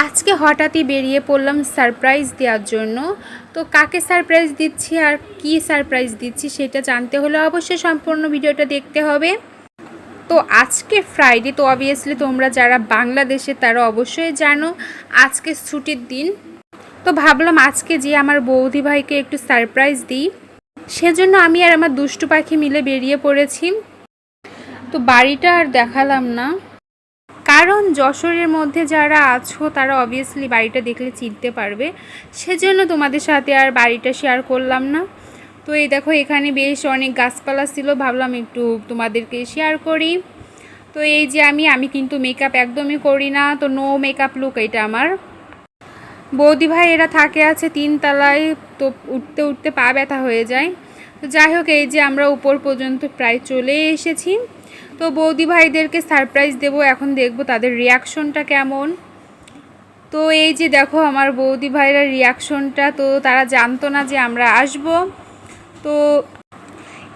আজকে হঠাৎই বেরিয়ে পড়লাম সারপ্রাইজ দেওয়ার জন্য। তো কাকে সারপ্রাইজ দিচ্ছি আর কি সারপ্রাইজ দিচ্ছি সেটা জানতে হলে অবশ্যই সম্পূর্ণ ভিডিওটা দেখতে হবে। তো আজকে ফ্রাইডে, তো অবভিয়াসলি তোমরা যারা বাংলাদেশে তারা অবশ্যই জানো আজকে ছুটির দিন। তো ভাবলাম আজকে যে আমার বৌদি ভাইকে একটু সারপ্রাইজ দিই, সেজন্য আমি আর আমার দুষ্টু পাখি মিলে বেরিয়ে পড়েছি। তো বাড়িটা আর দেখালাম না, কারণ যশোরের মধ্যে যারা আছো তারা অবভিয়াসলি বাড়িটা দেখলে চিনতে পারবে, সেজন্য তোমাদের সাথে আর বাড়িটা শেয়ার করলাম না। তো এই দেখো এখানে বেশ অনেক গাছপালা ছিল, ভাবলাম একটু তোমাদেরকে শেয়ার করি। তো এই যে আমি কিন্তু মেকআপ একদমই করি না, তো নো মেকআপ লুক এটা আমার। বৌদি ভাই এরা থাকে আছে 3 তলায়, তো উঠতে উঠতে পা ব্যথা হয়ে যায়। তো যাই হোক, এই যে আমরা উপর পর্যন্ত প্রায় চলে এসেছি। তো বৌদি ভাইদেরকে সারপ্রাইজ দেব, এখন দেখব তাদের রিয়াকশনটা কেমন। তো এই যে দেখো আমার বৌদি ভাইরা রিয়াকশনটা, তো তারা জানতো না যে আমরা আসব। তো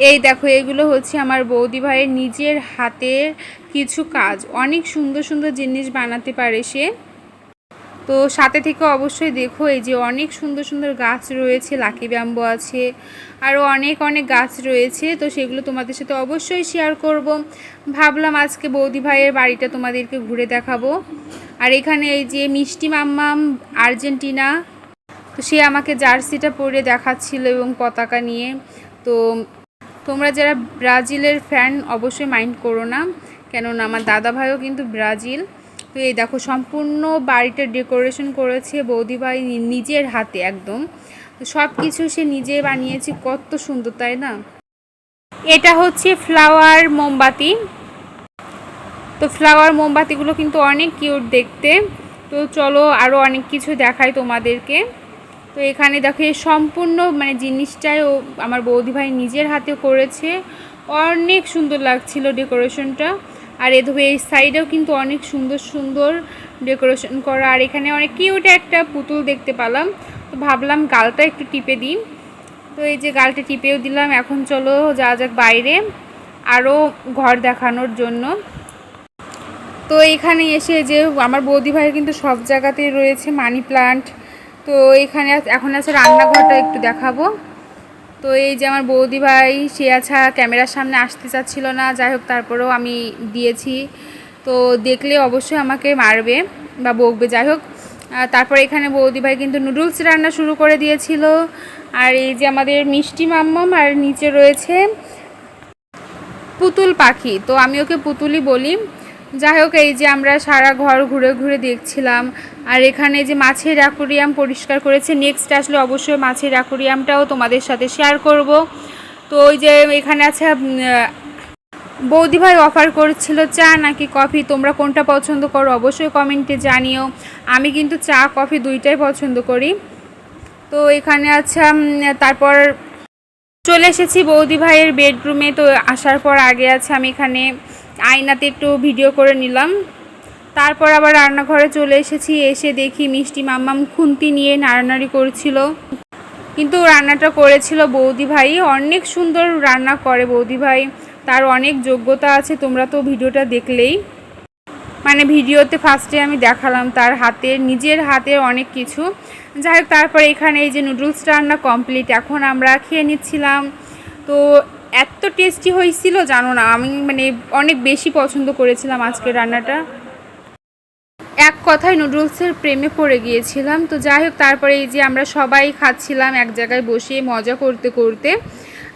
এই দেখো এগুলো হচ্ছে আমার বৌদি ভাইয়ের নিজের হাতের কিছু কাজ, অনেক সুন্দর সুন্দর জিনিস বানাতে পারে সে। তো সাথে থেকে অবশ্যই দেখো, এই যে অনেক সুন্দর সুন্দর গাছ রয়েছে, লাকি ব্যাম্বো আছে, আরও অনেক অনেক গাছ রয়েছে। তো সেগুলো তোমাদের সাথে অবশ্যই শেয়ার করব। ভাবলাম আজকে বৌদি ভাইয়ের বাড়িটা তোমাদেরকে ঘুরে দেখাবো। আর এখানে এই যে মিষ্টি মাম্মাম আর্জেন্টিনা, তো সে আমাকে জার্সিটা পরে দেখাচ্ছিল এবং পতাকা নিয়ে। তো তোমরা যারা ব্রাজিলের ফ্যান অবশ্যই মাইন্ড করো না, কেননা আমার দাদা ভাইও কিন্তু ব্রাজিল। তো এই দেখো সম্পূর্ণ বাড়িটা ডেকোরেশন করেছে বৌদি ভাই নিজের হাতে একদম। তো সব কিছু সে নিজে বানিয়েছে, কত সুন্দর তাই না। এটা হচ্ছে ফ্লাওয়ার মোমবাতি। তো ফ্লাওয়ার মোমবাতিগুলো কিন্তু অনেক কিউট দেখতে। তো চলো আরও অনেক কিছু দেখাই তোমাদেরকে। তো এখানে দেখো সম্পূর্ণ জিনিসটাই ও আমার বৌদি ভাই নিজের হাতে করেছে, অনেক সুন্দর লাগছিল ডেকোরেশনটা। আর এদিকে এই সাইডেও কিন্তু অনেক সুন্দর সুন্দর ডেকোরেশন করা। আর এখানে অনেক কিউট একটা পুতুল দেখতে পেলাম, তো ভাবলাম গালটা একটু টিপে দিই। তো এই যে গালটা টিপেও দিলাম। এখন চলো যাওয়া যাক বাইরে আরও ঘর দেখানোর জন্য। তো এখানে এসে যে আমার বৌদি ভাইয়ের কিন্তু সব জায়গাতেই রয়েছে মানি প্লান্ট। তো এখানে এখন আছে রান্নাঘরটা একটু দেখাবো। তো এই যে আমার বৌদি ভাই সে আছা ক্যামেরার সামনে আসতে চাচ্ছিল না, যাই হোক তারপরেও আমি দিয়েছি। তো দেখলে অবশ্যই আমাকে মারবে বা বকবে, যাই হোক। তারপর এখানে বৌদি ভাই কিন্তু নুডলস রান্না শুরু করে দিয়েছিল। আর এই যে আমাদের মিষ্টি মাম্মাম, আর নিচে রয়েছে পুতুল পাখি, তো আমি ওকে পুতুলই বলি। যাই হোক, এই যে আমরা সারা ঘর ঘুরে ঘুরে দেখছিলাম। আর এখানে যে মাছের অ্যাকুরিয়াম পরিষ্কার করেছে, নেক্সট আসলে অবশ্যই মাছের অ্যাকুরিয়ামটাও তোমাদের সাথে শেয়ার করব। তো ওই যে এখানে আছে বৌদি ভাই অফার করছিল চা নাকি কফি, তোমরা কোনটা পছন্দ করো অবশ্যই কমেন্টে জানিও। আমি কিন্তু চা কফি দুইটাই পছন্দ করি। তো এখানে আচ্ছা তারপর চলে এসেছি বৌদি ভাইয়ের বেডরুমে। তো আসার পর আগে আছে আমি এখানে আয়নাতে একটু ভিডিও করে নিলাম। তারপর আবার রান্নাঘরে চলে এসেছি, এসে দেখি মিষ্টি মাম্মাম খুন্তি নিয়ে নাড়ানাড়ি করছিল। কিন্তু রান্নাটা করেছিল বৌদি ভাই, অনেক সুন্দর রান্না করে বৌদি ভাই, তার অনেক যোগ্যতা আছে। তোমরা তো ভিডিওটা দেখলেই, ভিডিওতে ফার্স্টে আমি দেখালাম তার হাতের নিজের হাতের অনেক কিছু। যাই হোক, তারপরে এখানে এই যে নুডলস রান্না কমপ্লিট, এখন আমরা খেয়ে নিচ্ছিলাম। তো এত টেস্টি হয়েছিল জানো না, আমি অনেক বেশি পছন্দ করেছিলাম আজকের রান্নাটা, এক কথায় নুডলসের প্রেমে পড়ে গিয়েছিলাম। তো যাই হোক, তারপরে এই যে আমরা সবাই খাচ্ছিলাম এক জায়গায় বসে মজা করতে করতে।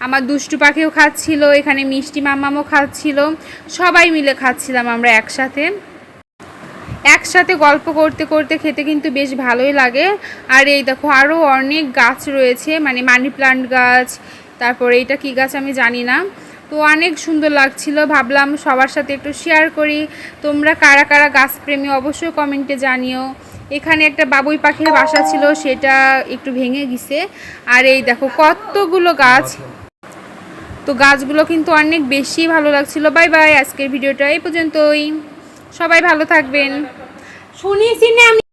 আমার দুষ্টু পাখিও খাচ্ছিল, এখানে মিষ্টি মাম্মামও খাচ্ছিল, সবাই মিলে খাচ্ছিলাম আমরা একসাথে গল্প করতে করতে খেতে কিন্তু বেশ ভালোই লাগে। আর এই দেখো আরও অনেক গাছ রয়েছে, মানি প্লান্ট গাছ, তারপরে এটা কি গাছ আমি জানি না। তো অনেক সুন্দর লাগছিল, ভাবলাম সবার সাথে একটু শেয়ার করি। তোমরা কারা কারা গাছপ্রেমী অবশ্যই কমেন্টে জানিও। এখানে একটা বাবুই পাখির বাসা ছিল, সেটা একটু ভেঙে গেছে। আর এই দেখো কতগুলো গাছ, তো গাছগুলো কিন্তু অনেক বেশি ভালো লাগছিল। বাই বাই, আজকের ভিডিওটা এই পর্যন্তই, সবাই ভালো থাকবেন। শুনিয়েছি না আমি।